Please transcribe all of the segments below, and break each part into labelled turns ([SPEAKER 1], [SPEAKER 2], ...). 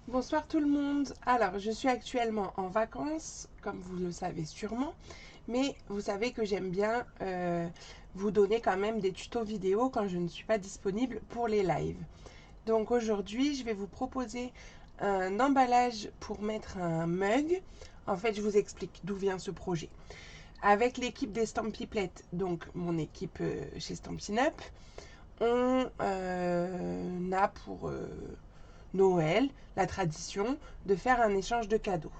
[SPEAKER 1] Bonsoir tout le monde. Alors, je suis actuellement en vacances, comme vous le savez sûrement, mais vous savez que j'aime bien vous donner quand même des tutos vidéo quand je ne suis pas disponible pour les lives. Donc aujourd'hui, je vais vous proposer un emballage pour mettre un mug. En fait, je vous explique d'où vient ce projet. Avec l'équipe des Stampiplettes, donc mon équipe chez Stampin' Up, on a pour Noël la tradition de faire un échange de cadeaux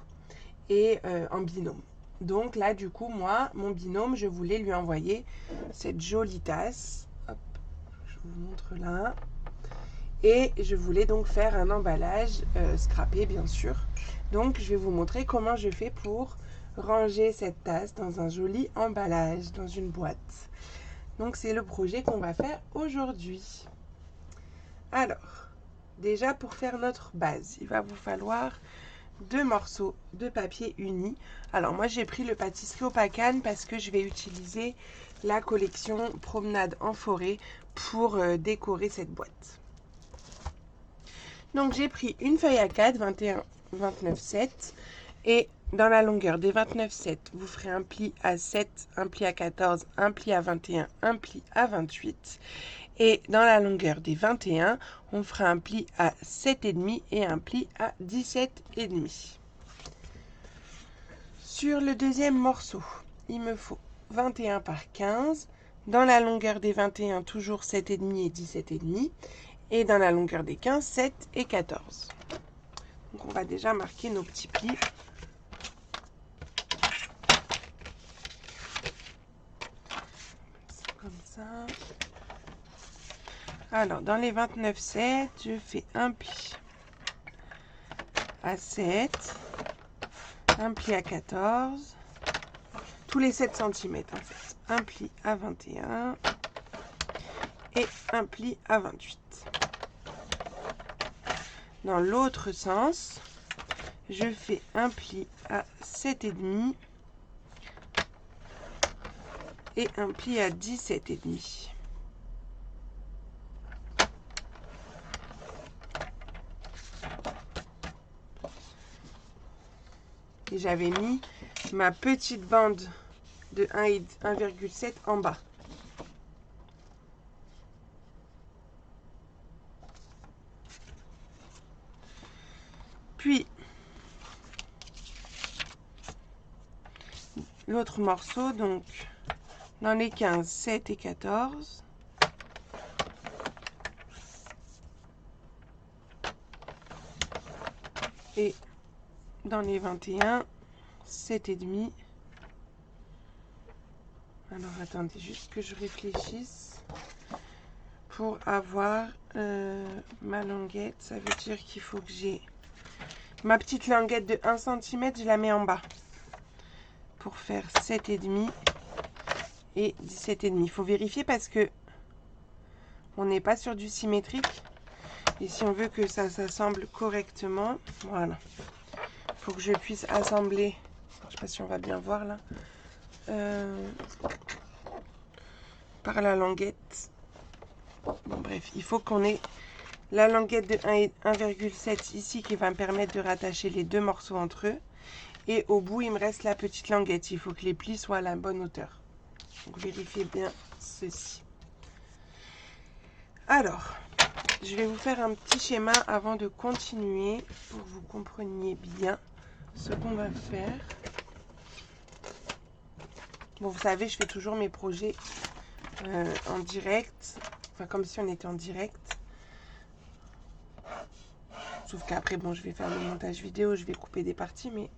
[SPEAKER 1] et en binôme. Donc là, du coup, moi, mon binôme, je voulais lui envoyer cette jolie tasse. Hop, je vous montre là. Et je voulais donc faire un emballage scrappé, bien sûr. Donc, je vais vous montrer comment je fais pour ranger cette tasse dans un joli emballage, dans une boîte. Donc, c'est le projet qu'on va faire aujourd'hui. Alors, déjà pour faire notre base, il va vous falloir 2 morceaux de papier uni. Alors moi j'ai pris le pâtisserie au Pacane parce que je vais utiliser la collection Promenade en forêt pour décorer cette boîte. Donc j'ai pris une feuille A4 21 29,7 et dans la longueur des 29,7 vous ferez un pli à 7, un pli à 14, un pli à 21, un pli à 28. Et dans la longueur des 21, on fera un pli à 7,5 et un pli à 17,5. Sur le deuxième morceau, il me faut 21 par 15. Dans la longueur des 21, toujours 7,5 et 17,5. Et dans la longueur des 15, 7 et 14. Donc on va déjà marquer nos petits plis. Comme ça. Alors, dans les 29,7, je fais un pli à 7, un pli à 14, tous les 7 cm en fait, un pli à 21 et un pli à 28. Dans l'autre sens, je fais un pli à 7,5 et un pli à 17,5. Et j'avais mis ma petite bande de 1,7 en bas. Puis, l'autre morceau, donc, dans les 15, 7 et 14. Et dans les 21, 7,5. Alors, attendez, juste que je réfléchisse. Pour avoir ma languette, ça veut dire qu'il faut que j'ai ma petite languette de 1 cm, je la mets en bas. Pour faire 7,5 et 17,5. Il faut vérifier parce que on n'est pas sur du symétrique. Et si on veut que ça s'assemble correctement, voilà. Il faut que je puisse assembler. Je ne sais pas si on va bien voir là. Par la languette. Bon, bref, il faut qu'on ait la languette de 1,7 ici qui va me permettre de rattacher les deux morceaux entre eux. Et au bout, il me reste la petite languette. Il faut que les plis soient à la bonne hauteur. Donc, vérifiez bien ceci. Alors, je vais vous faire un petit schéma avant de continuer pour que vous compreniez bien ce qu'on va faire. Bon, vous savez, je fais toujours mes projets en direct. Enfin, comme si on était en direct. Sauf qu'après, bon, je vais faire le montage vidéo, je vais couper des parties, mais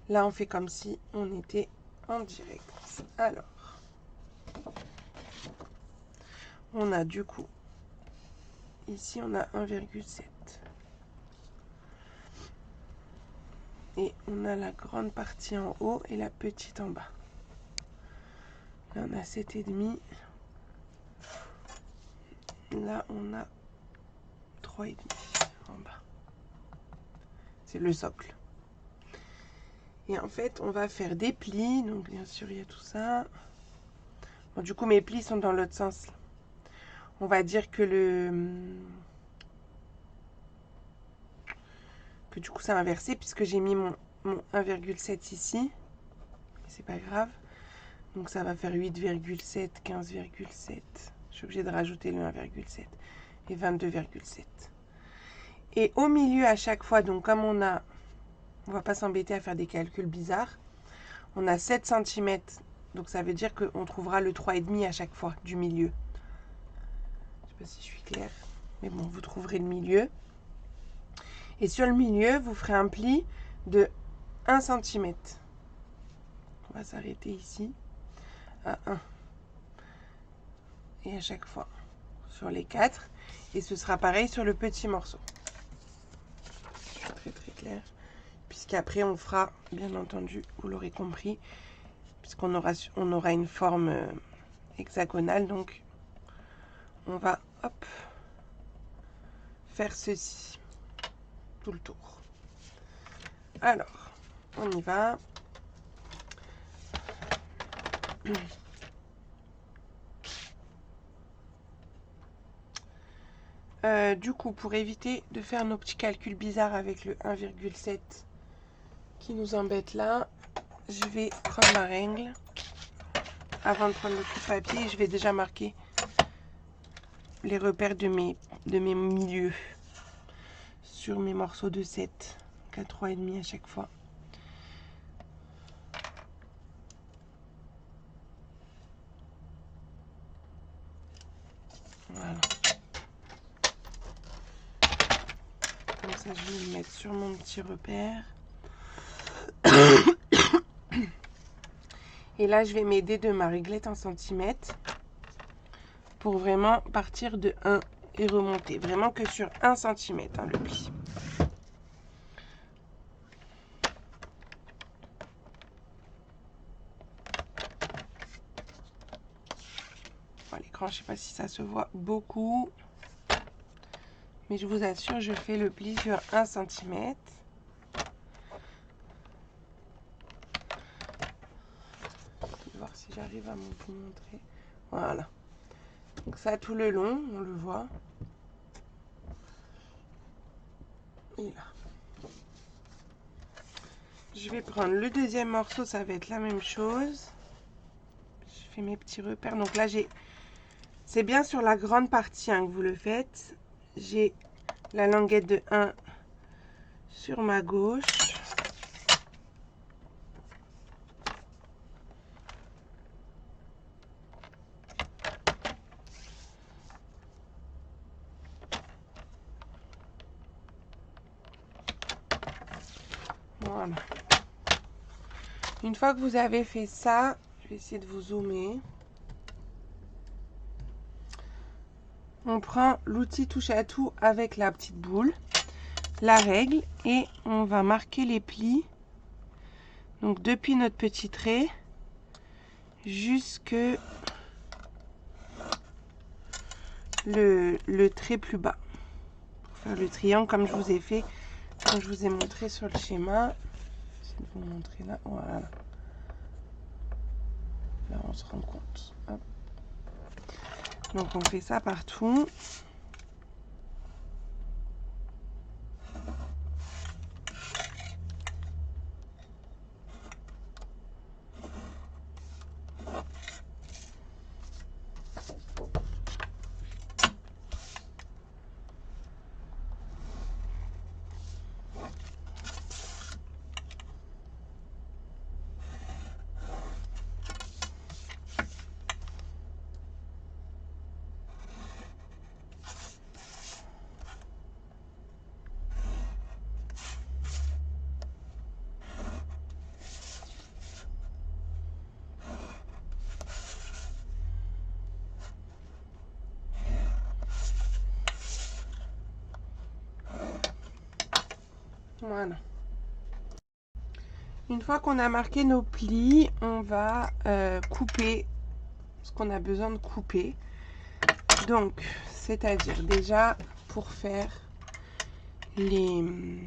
[SPEAKER 1] là, on fait comme si on était en direct. Alors, on a du coup, ici, on a 1,7. Et on a la grande partie en haut et la petite en bas. Là, on a 7,5. Là, on a 3,5 en bas. C'est le socle. Et en fait, on va faire des plis. Donc, bien sûr, il y a tout ça. Bon, du coup, mes plis sont dans l'autre sens. On va dire que que du coup c'est inversé puisque j'ai mis mon 1,7 ici. C'est pas grave. Donc ça va faire 8,7, 15,7. Je suis obligée de rajouter le 1,7 et 22,7. Et au milieu à chaque fois, donc comme on va pas s'embêter à faire des calculs bizarres, on a 7 cm. Donc ça veut dire qu'on trouvera le 3,5 à chaque fois du milieu. Je sais pas si je suis claire, mais bon, vous trouverez le milieu. Et sur le milieu, vous ferez un pli de 1 cm. On va s'arrêter ici à 1. Et à chaque fois sur les 4. Et ce sera pareil sur le petit morceau. Très très clair. Puisqu'après on fera, bien entendu, vous l'aurez compris, puisqu'on aura une forme hexagonale. Donc on va hop faire ceci tout le tour. Alors on y va. Du coup, pour éviter de faire nos petits calculs bizarres avec le 1,7 qui nous embête là, je vais prendre ma règle avant de prendre le coup de papier. Je vais déjà marquer les repères de mes milieux sur mes morceaux de 7, 4,5 à chaque fois. Voilà. Comme ça, je vais le mettre sur mon petit repère. Et là, je vais m'aider de ma réglette en centimètres pour vraiment partir de 1 et remonter. Vraiment que sur 1 cm, hein, le pli. Bon, l'écran, je ne sais pas si ça se voit beaucoup. Mais je vous assure, je fais le pli sur 1 cm. Je vais voir si j'arrive à vous montrer. Voilà. Donc ça tout le long, on le voit. Et là. Je vais prendre le deuxième morceau, ça va être la même chose. Je fais mes petits repères. Donc là, c'est bien sur la grande partie hein, que vous le faites. J'ai la languette de 1 sur ma gauche. Voilà. Une fois que vous avez fait ça, je vais essayer de vous zoomer. On prend l'outil touche à tout avec la petite boule, la règle, et on va marquer les plis. Donc depuis notre petit trait jusque le trait plus bas. Pour faire le triangle comme je vous ai fait, comme je vous ai montré sur le schéma. Je vais vous montrer là. Voilà. Là on se rend compte. Hop. Donc on fait ça partout. Voilà. Une fois qu'on a marqué nos plis, on va couper ce qu'on a besoin de couper. Donc, c'est-à-dire déjà pour faire le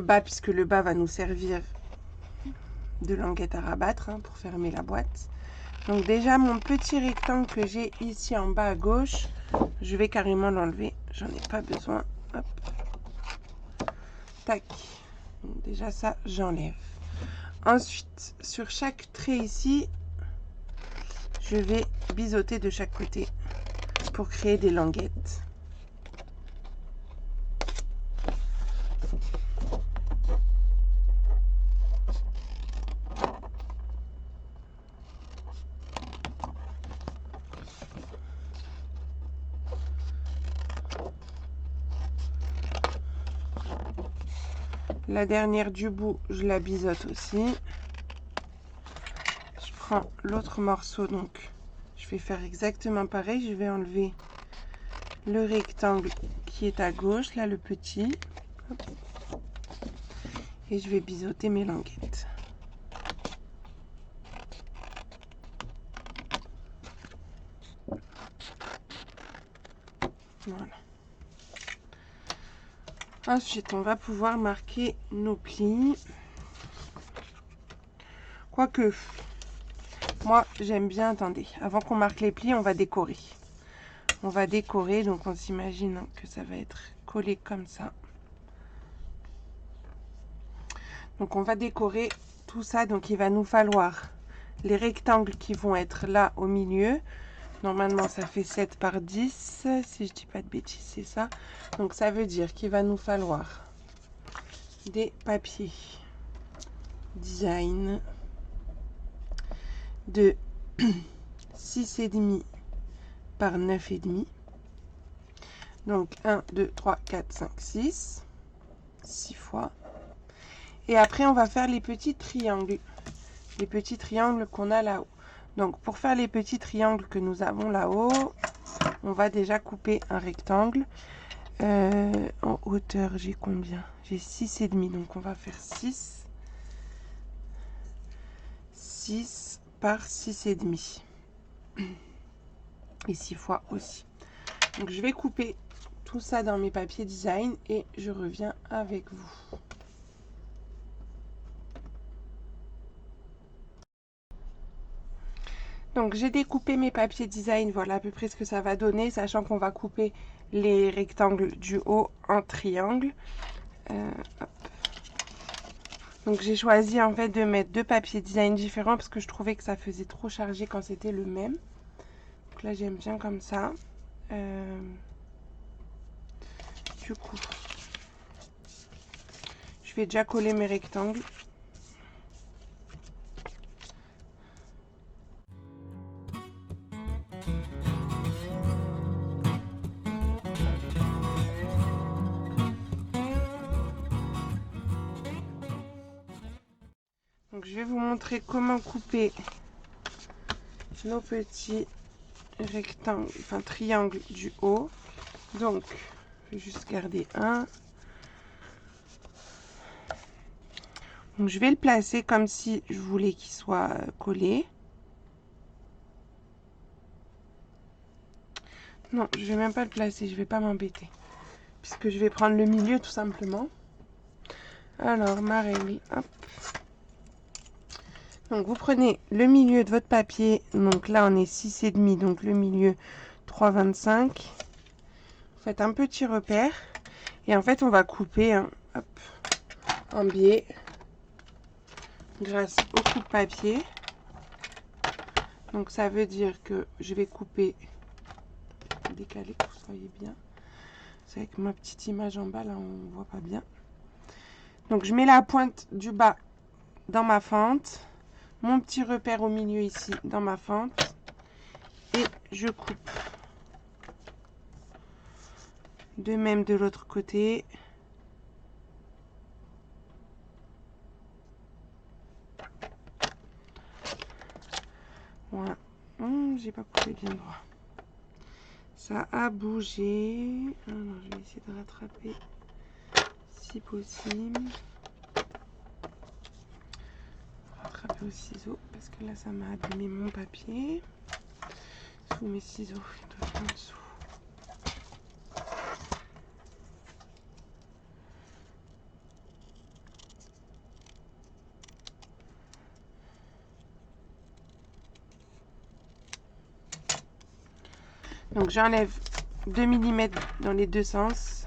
[SPEAKER 1] bas, puisque le bas va nous servir de languette à rabattre hein, pour fermer la boîte. Donc déjà mon petit rectangle que j'ai ici en bas à gauche, Je vais carrément l'enlever. J'en ai pas besoin. Hop. Tac. Donc déjà ça, j'enlève. Ensuite, sur chaque trait ici, je vais biseauter de chaque côté pour créer des languettes. La dernière du bout, je la biseaute aussi. Je prends l'autre morceau, donc je vais faire exactement pareil. Je vais enlever le rectangle qui est à gauche, là le petit. Hop. Et je vais biseauter mes languettes. Voilà. Ensuite, on va pouvoir marquer nos plis. Quoique, moi, j'aime bien, attendez, avant qu'on marque les plis, on va décorer. On va décorer, donc on s'imagine que ça va être collé comme ça. Donc, on va décorer tout ça. Donc, il va nous falloir les rectangles qui vont être là au milieu. Normalement, ça fait 7 par 10, si je dis pas de bêtises, c'est ça. Donc, ça veut dire qu'il va nous falloir des papiers design de 6,5 par 9,5. Donc, 1, 2, 3, 4, 5, 6. 6 fois. Et après, on va faire les petits triangles. Les petits triangles qu'on a là-haut. Donc, pour faire les petits triangles que nous avons là-haut, on va déjà couper un rectangle. En hauteur, j'ai combien? J'ai 6,5. Donc, on va faire 6. 6 par 6,5. Et 6 fois aussi. Donc, je vais couper tout ça dans mes papiers design et je reviens avec vous. Donc, j'ai découpé mes papiers design. Voilà à peu près ce que ça va donner, sachant qu'on va couper les rectangles du haut en triangle. Donc, j'ai choisi en fait de mettre 2 papiers design différents parce que je trouvais que ça faisait trop chargé quand c'était le même. Donc là, j'aime bien comme ça. Du coup, je vais déjà coller mes rectangles. Donc, je vais vous montrer comment couper nos petits rectangles, enfin triangles du haut. Donc, je vais juste garder un. Donc, je vais le placer comme si je voulais qu'il soit collé. Non, je vais même pas le placer, je vais pas m'embêter. Puisque je vais prendre le milieu tout simplement. Alors, ma règle, hop. Donc, vous prenez le milieu de votre papier. Donc là, on est 6,5, donc le milieu 3,25. Vous faites un petit repère. Et en fait, on va couper hop, en biais grâce au coupe-papier. Donc, ça veut dire que je vais couper, décaler que vous voyez bien. C'est avec ma petite image en bas, là, on ne voit pas bien. Donc, je mets la pointe du bas dans ma fente. Mon petit repère au milieu ici dans ma fente. Et je coupe. De même de l'autre côté. Voilà. J'ai pas coupé bien droit. Ça a bougé. Alors, je vais essayer de rattraper si possible. Rattraper au ciseau parce que là, ça m'a abîmé mon papier. Sous mes ciseaux, ils doivent être en dessous. Donc, j'enlève 2 mm dans les deux sens.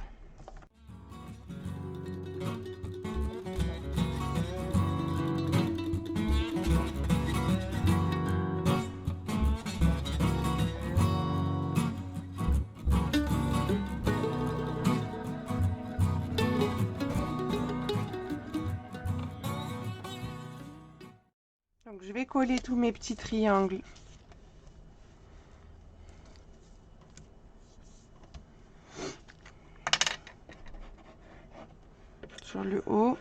[SPEAKER 1] Donc je vais coller tous mes petits triangles sur le haut.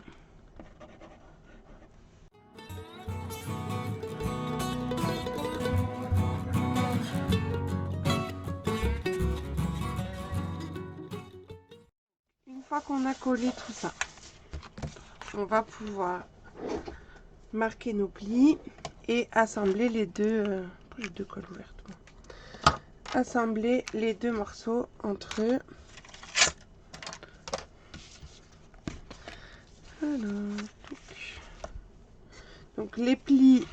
[SPEAKER 1] Une fois qu'on a collé tout ça, on va pouvoir marquer nos plis et assembler les deux. J'ai deux cols ouvertes. Assembler les deux morceaux entre eux. Alors, donc les plis,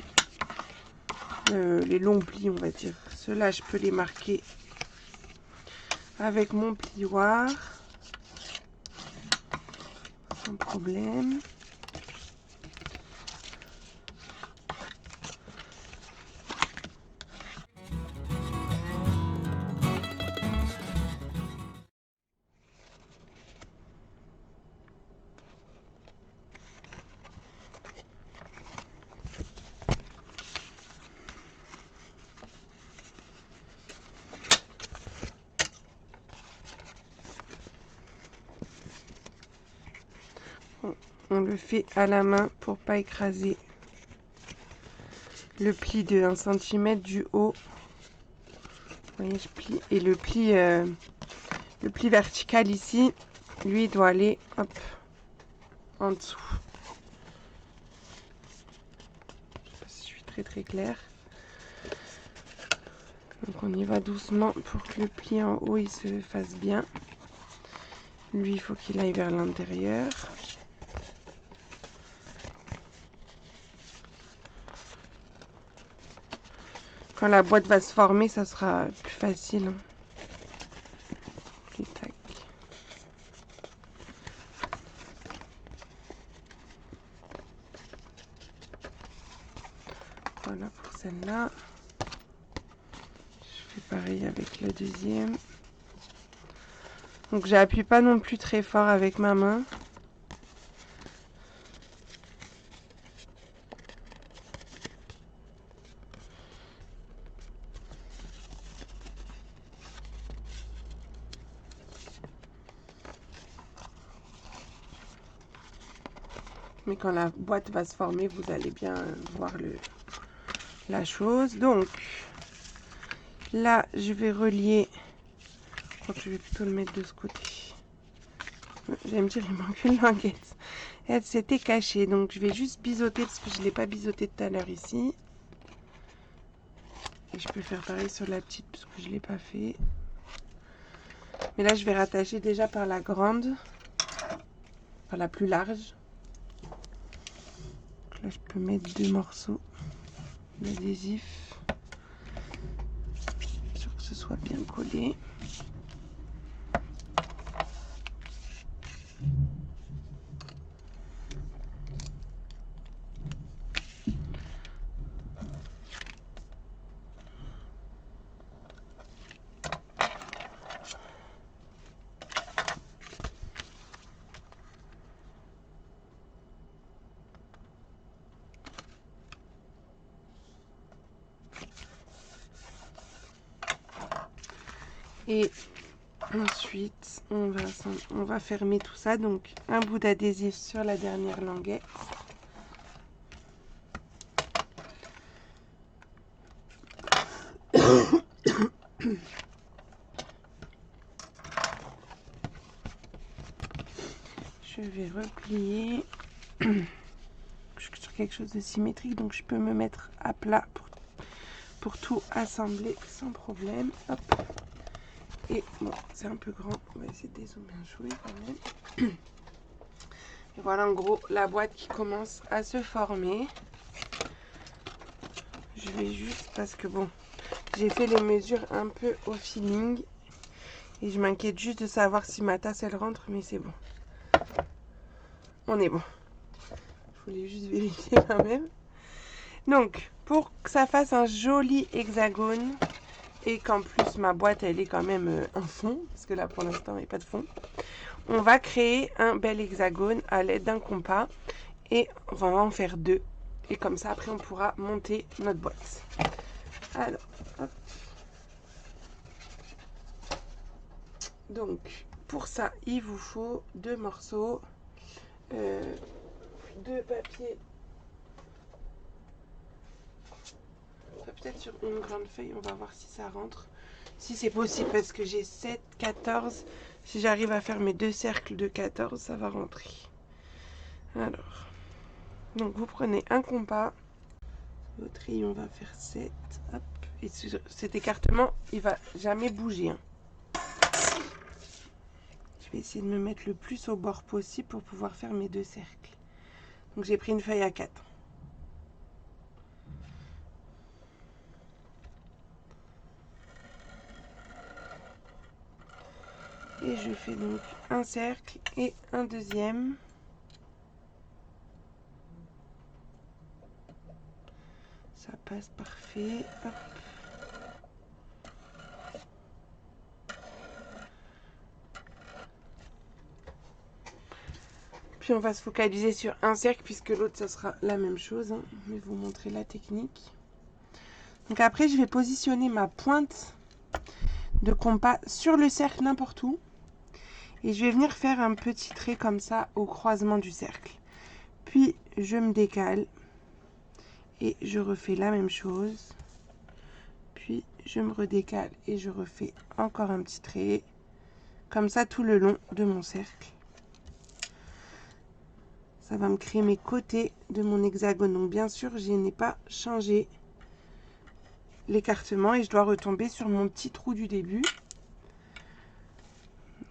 [SPEAKER 1] les longs plis, on va dire, ceux-là, je peux les marquer avec mon plioir sans problème. On le fait à la main pour pas écraser le pli de 1 cm du haut. Vous voyez, je plie. Et le pli vertical ici, lui, il doit aller hop, en dessous. Je sais pas si je suis très claire. Donc on y va doucement pour que le pli en haut il se fasse bien. Lui, il faut qu'il aille vers l'intérieur. Quand la boîte va se former, ça sera plus facile. Et tac. Voilà pour celle-là. Je fais pareil avec la deuxième. Donc j'appuie pas non plus très fort avec ma main. Mais quand la boîte va se former, vous allez bien voir la chose. Donc là, je vais relier. Je crois que je vais plutôt le mettre de ce côté. Vous allez me dire, il manque une languette. Elle s'était cachée. Donc je vais juste biseauter parce que je ne l'ai pas biseauté tout à l'heure ici. Et je peux faire pareil sur la petite parce que je ne l'ai pas fait. Mais là, je vais rattacher déjà par la grande. Par la plus large. Donc là, je peux mettre 2 morceaux d'adhésif. Pour que ce soit bien collé. Et ensuite, on va fermer tout ça. Donc, un bout d'adhésif sur la dernière languette. Je vais replier. Je suis sur quelque chose de symétrique, donc je peux me mettre à plat pour tout assembler sans problème. Hop. Et bon, c'est un peu grand, on va essayer de dézoomer un chouï quand même. Et voilà en gros la boîte qui commence à se former. Je vais juste, parce que bon, j'ai fait les mesures un peu au feeling. Et je m'inquiète juste de savoir si ma tasse elle rentre, mais c'est bon. On est bon. Je voulais juste vérifier quand même. Donc, pour que ça fasse un joli hexagone et qu'en plus ma boîte elle est quand même en fond, parce que là pour l'instant il n'y a pas de fond, on va créer un bel hexagone à l'aide d'un compas et on va en faire 2. Et comme ça après on pourra monter notre boîte. Alors, hop. Donc, pour ça, il vous faut 2 morceaux de papier. Peut-être sur une grande feuille, on va voir si ça rentre. Si c'est possible, parce que j'ai 7, 14. Si j'arrive à faire mes 2 cercles de 14, ça va rentrer. Alors, donc vous prenez un compas. Votre rayon va faire 7. Hop. Et cet écartement, il va jamais bouger. Hein. Je vais essayer de me mettre le plus au bord possible pour pouvoir faire mes 2 cercles. Donc j'ai pris une feuille à 4. Et je fais donc un cercle et un deuxième. Ça passe parfait. Hop. Puis on va se focaliser sur un cercle puisque l'autre ça sera la même chose. Hein. Je vais vous montrer la technique. Donc après je vais positionner ma pointe de compas sur le cercle n'importe où. Et je vais venir faire un petit trait comme ça au croisement du cercle. Puis je me décale et je refais la même chose. Puis je me redécale et je refais encore un petit trait. Comme ça tout le long de mon cercle. Ça va me créer mes côtés de mon hexagone. Donc bien sûr, je n'ai pas changé l'écartement et je dois retomber sur mon petit trou du début.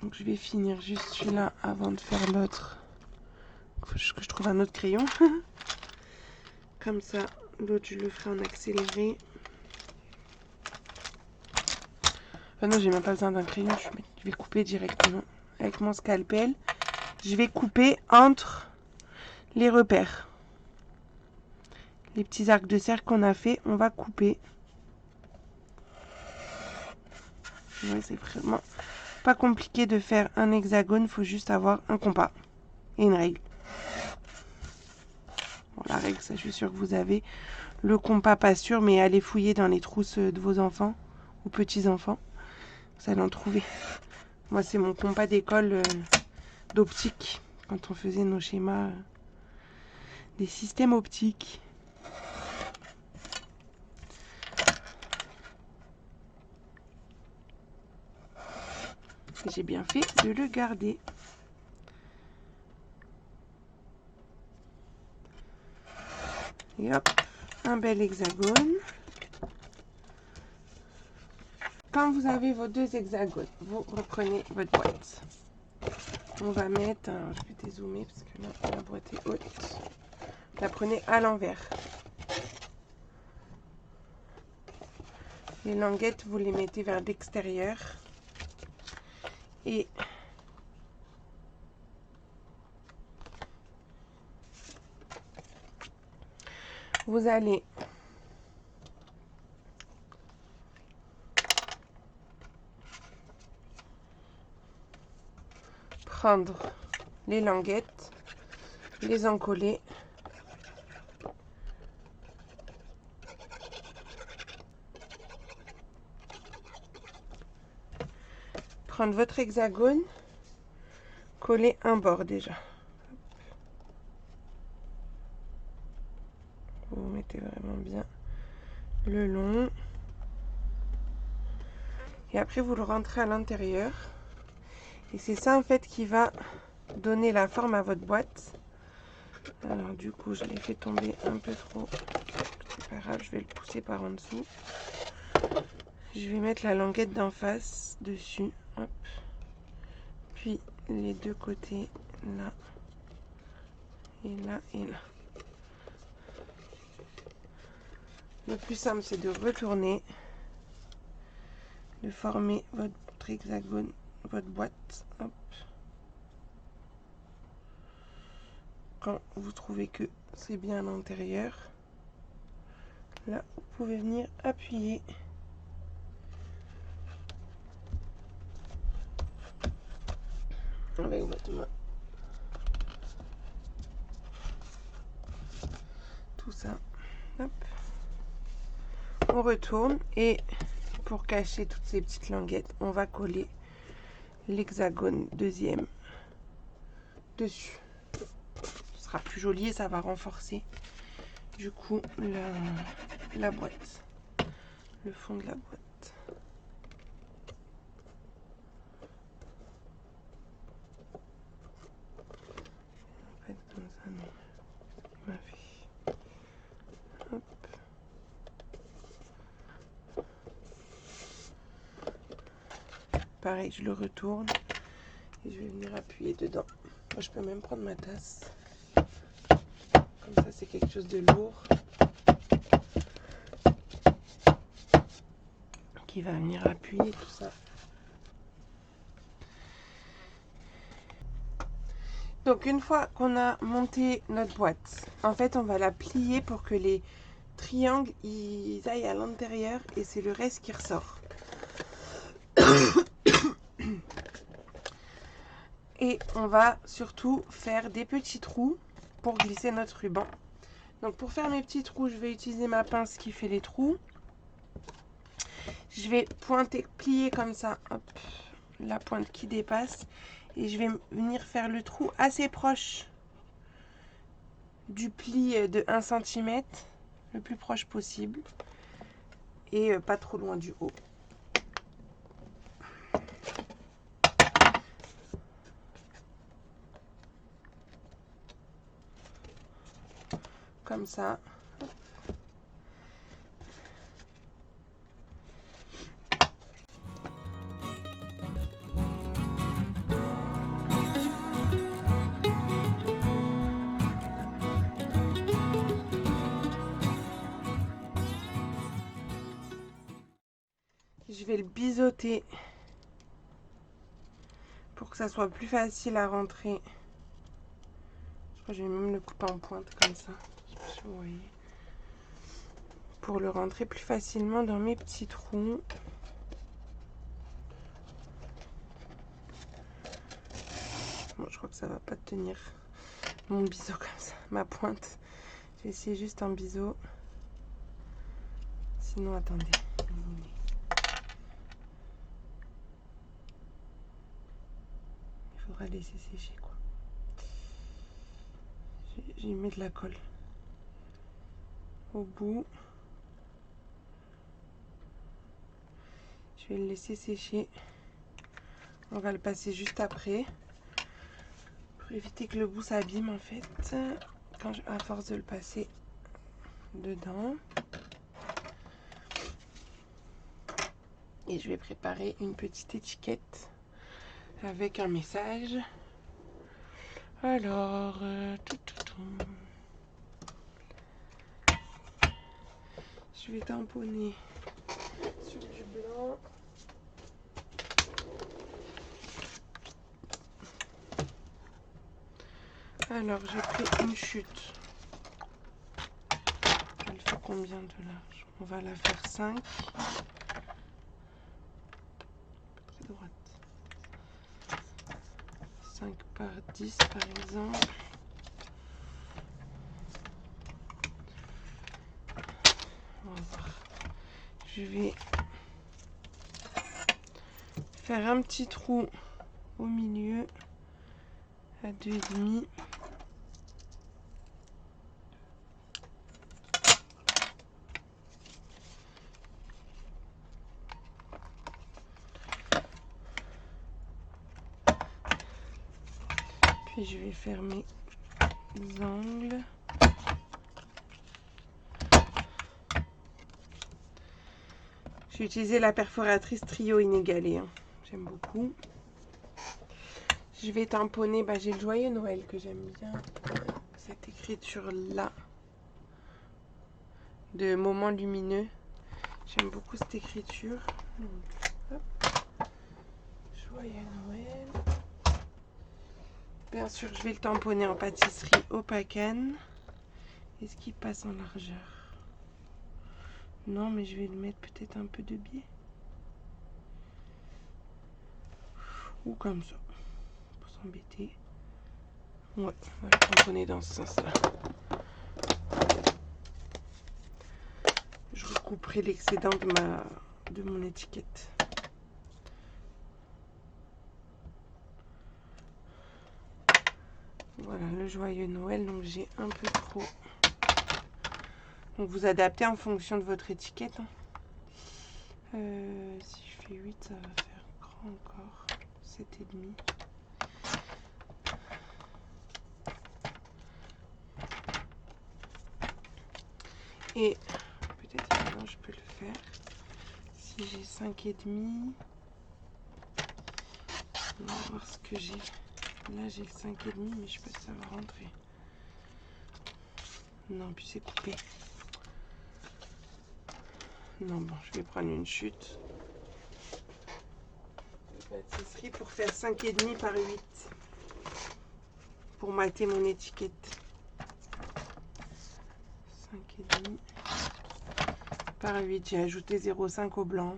[SPEAKER 1] Donc je vais finir juste celui-là avant de faire l'autre. Il faut que je trouve un autre crayon. Comme ça, l'autre je le ferai en accéléré. Enfin non, j'ai même pas besoin d'un crayon. Je vais couper directement avec mon scalpel. Je vais couper entre les repères. Les petits arcs de cercle qu'on a fait, on va couper. Ouais, c'est vraiment pas compliqué de faire un hexagone, il faut juste avoir un compas et une règle. Bon, la règle, ça je suis sûre que vous avez. Le compas, pas sûr, mais allez fouiller dans les trousses de vos enfants ou petits-enfants. Vous allez en trouver. Moi, c'est mon compas d'école d'optique, quand on faisait nos schémas des systèmes optiques. J'ai bien fait de le garder. Et hop, un bel hexagone. Quand vous avez vos 2 hexagones, vous reprenez votre boîte. On va mettre, alors je vais dézoomer parce que là la boîte est haute. Vous la prenez à l'envers. Les languettes, vous les mettez vers l'extérieur. Et vous allez prendre les languettes, les encoller. Prendre votre hexagone, coller un bord déjà. Vous mettez vraiment bien le long. Et après, vous le rentrez à l'intérieur. Et c'est ça, en fait, qui va donner la forme à votre boîte. Alors, du coup, je l'ai fait tomber un peu trop. C'est pas grave, je vais le pousser par en dessous. Je vais mettre la languette d'en face dessus. Hop. Puis, les 2 côtés, là. Et là, et là. Le plus simple, c'est de retourner de former votre hexagone, votre boîte. Hop. Quand vous trouvez que c'est bien à l'intérieur, là vous pouvez venir appuyer avec votre main. Tout ça. Hop. On retourne et pour cacher toutes ces petites languettes, on va coller l'hexagone deuxième dessus. Ce sera plus joli et ça va renforcer du coup la boîte, le fond de la boîte. En fait, comme ça, non. Il m'a fait. Hop. Pareil, je le retourne et je vais venir appuyer dedans. Moi, je peux même prendre ma tasse. Comme ça, c'est quelque chose de lourd qui va venir appuyer tout ça. Donc, une fois qu'on a monté notre boîte, en fait, on va la plier pour que les triangles ils aillent à l'intérieur et c'est le reste qui ressort. Et on va surtout faire des petits trous pour glisser notre ruban. Donc pour faire mes petits trous, je vais utiliser ma pince qui fait les trous. Je vais pointer, plier comme ça, hop, la pointe qui dépasse. Et je vais venir faire le trou assez proche du pli de 1 cm, le plus proche possible. Et pas trop loin du haut. Comme ça. Je vais le biseauter pour que ça soit plus facile à rentrer. Je crois que je vais même le couper en pointe comme ça. Je sais pas si vous voyez. Pour le rentrer plus facilement dans mes petits trous. Bon, je crois que ça va pas tenir mon biseau comme ça, ma pointe. Je vais essayer juste un biseau. Sinon, attendez. Il faudra laisser sécher, quoi. J'ai mis de la colle au bout. Je vais le laisser sécher. On va le passer juste après. Pour éviter que le bout s'abîme en fait. À force de le passer dedans. Et je vais préparer une petite étiquette avec un message. Alors, je vais tamponner sur du blanc. Alors, j'ai pris une chute. Elle fait combien de large? On va la faire 5. Très droite. 5 par 10 par exemple. On va voir. Je vais faire un petit trou au milieu à 2,5. Puis je vais faire mes angles. J'ai utilisé la perforatrice trio inégalée. Hein. J'aime beaucoup. Je vais tamponner. J'ai le joyeux Noël que j'aime bien. Cette écriture là. De Moment lumineux. J'aime beaucoup cette écriture. Donc, hop. Bien sûr, je vais le tamponner en pâtisserie Opacane. Est-ce qu'il passe en largeur? Non, mais je vais le mettre peut-être un peu de biais. Ou comme ça, pour s'embêter. Ouais, on va le tamponner dans ce sens-là. Je recouperai l'excédent de mon étiquette. Voilà, le joyeux Noël, donc j'ai un peu trop. Donc vous adaptez en fonction de votre étiquette. Hein. Si je fais 8, ça va faire grand encore. 7,5. Et peut-être maintenant je peux le faire. Si j'ai 5,5. On va voir ce que j'ai. Là j'ai le 5,5, mais je sais pas si ça va rentrer. Non, puis c'est coupé. Non, bon, je vais prendre une chute. Pâtisserie pour faire 5,5 par 8. Pour mater mon étiquette. 5,5 par 8. J'ai ajouté 0,5 au blanc.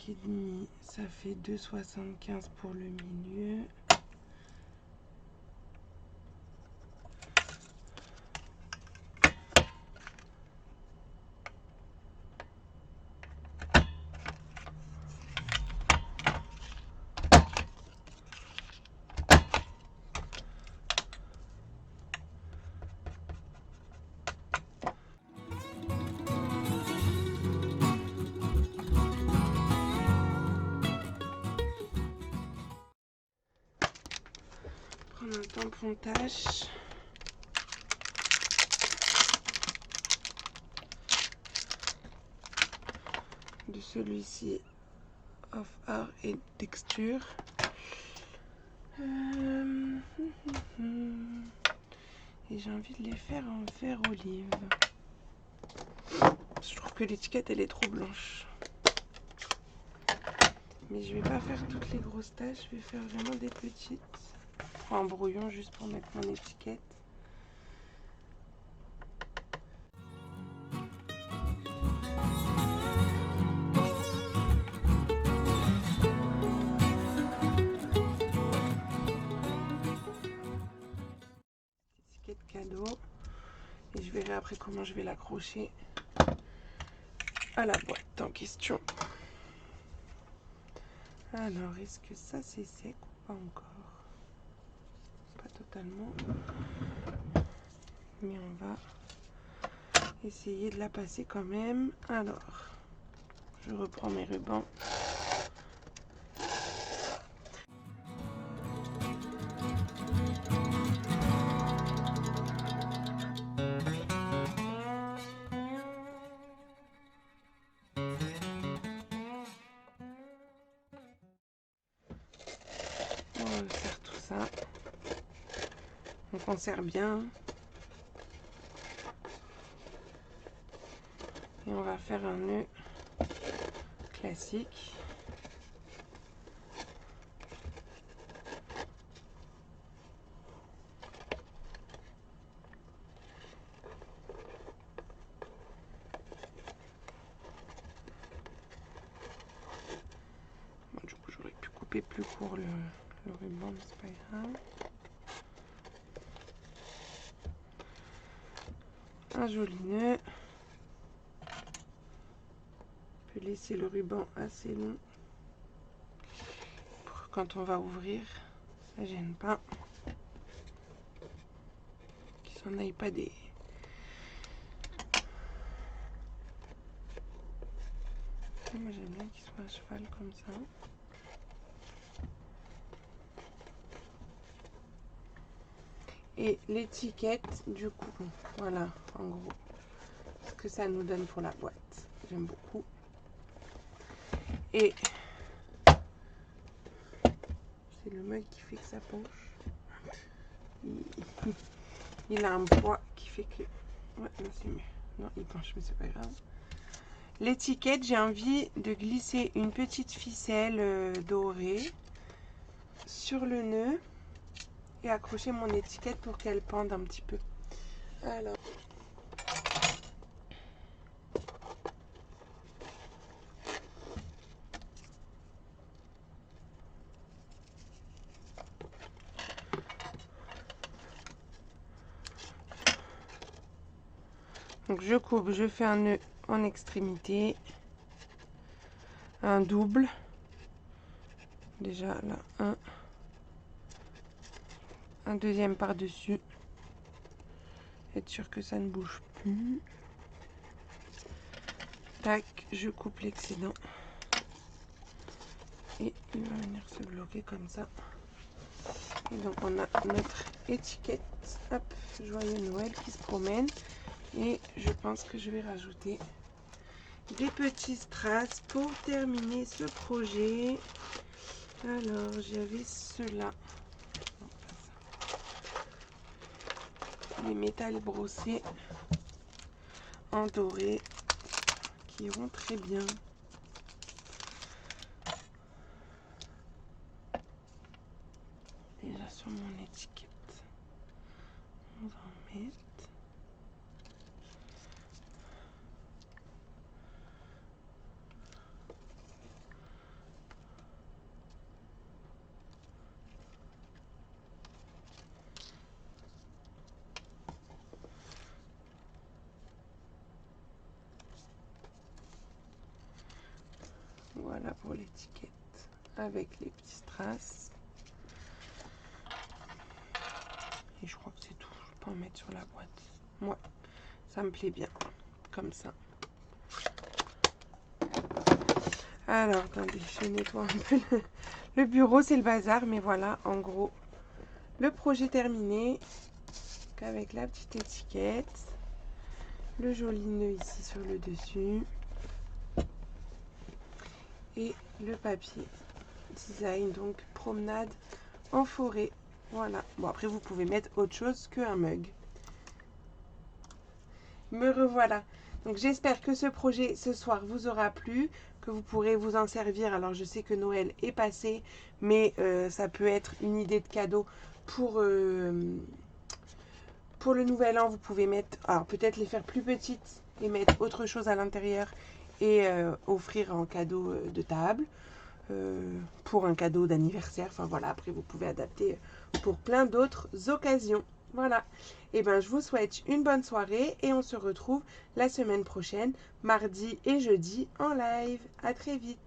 [SPEAKER 1] Et demi, ça fait 2,75 pour le milieu. Prendre un tampon tache. De celui-ci, Off Art et Texture. Et j'ai envie de les faire en vert olive. Je trouve que l'étiquette elle est trop blanche. Mais je vais pas faire toutes les grosses taches, je vais faire vraiment des petites. En brouillon juste pour mettre mon étiquette. Étiquette cadeau. Et je verrai après comment je vais l'accrocher à la boîte en question. Alors, est-ce que ça c'est sec ou pas encore? Pas totalement. Mais on va essayer de la passer quand même. Alors, je reprends mes rubans. On va faire tout ça. Donc on serre bien. Et on va faire un nœud classique. Bon, du coup j'aurais pu couper plus court le ruban, mais c'est pas grave. Un joli nœud. On peut laisser le ruban assez long pour quand on va ouvrir, ça gêne pas. Qu'il s'en aille pas des... Moi j'aime bien qu'il soit à cheval comme ça. Et l'étiquette, du coup, voilà, en gros, ce que ça nous donne pour la boîte. J'aime beaucoup. Et c'est le mug qui fait que ça penche. Il a un poids qui fait que Ouais, là c'est mieux. Non, il penche, mais c'est pas grave. L'étiquette, j'ai envie de glisser une petite ficelle dorée sur le nœud et accrocher mon étiquette pour qu'elle pende un petit peu. Alors. Donc je coupe, je fais un nœud en extrémité, un double. Déjà là, un deuxième par-dessus. Être sûr que ça ne bouge plus. Tac, je coupe l'excédent. Et il va venir se bloquer comme ça. Et donc on a notre étiquette, hop, joyeux Noël qui se promène. Et je pense que je vais rajouter des petits strass pour terminer ce projet. Alors j'avais ceux-là. Les métals brossés en doré qui iront très bien. Déjà sur mon étiquette, on va en mettre. Voilà pour l'étiquette avec les petits strass. Et je crois que c'est tout. Je peux en mettre sur la boîte. Moi, ça me plaît bien. Comme ça. Alors, attendez, je nettoie un peu le bureau. C'est le bazar. Mais voilà, en gros, le projet terminé. Avec la petite étiquette. Le joli nœud ici sur le dessus. Et le papier design, donc promenade en forêt. Voilà. Bon, après, vous pouvez mettre autre chose qu'un mug. Me revoilà. Donc, j'espère que ce projet ce soir vous aura plu, que vous pourrez vous en servir. Alors, je sais que Noël est passé, mais ça peut être une idée de cadeau pour le nouvel an. Vous pouvez mettre, alors peut-être les faire plus petites et mettre autre chose à l'intérieur et offrir en cadeau de table. Pour un cadeau d'anniversaire. Enfin voilà, après vous pouvez adapter pour plein d'autres occasions. Voilà. Et ben je vous souhaite une bonne soirée et on se retrouve la semaine prochaine, mardi et jeudi en live. À très vite.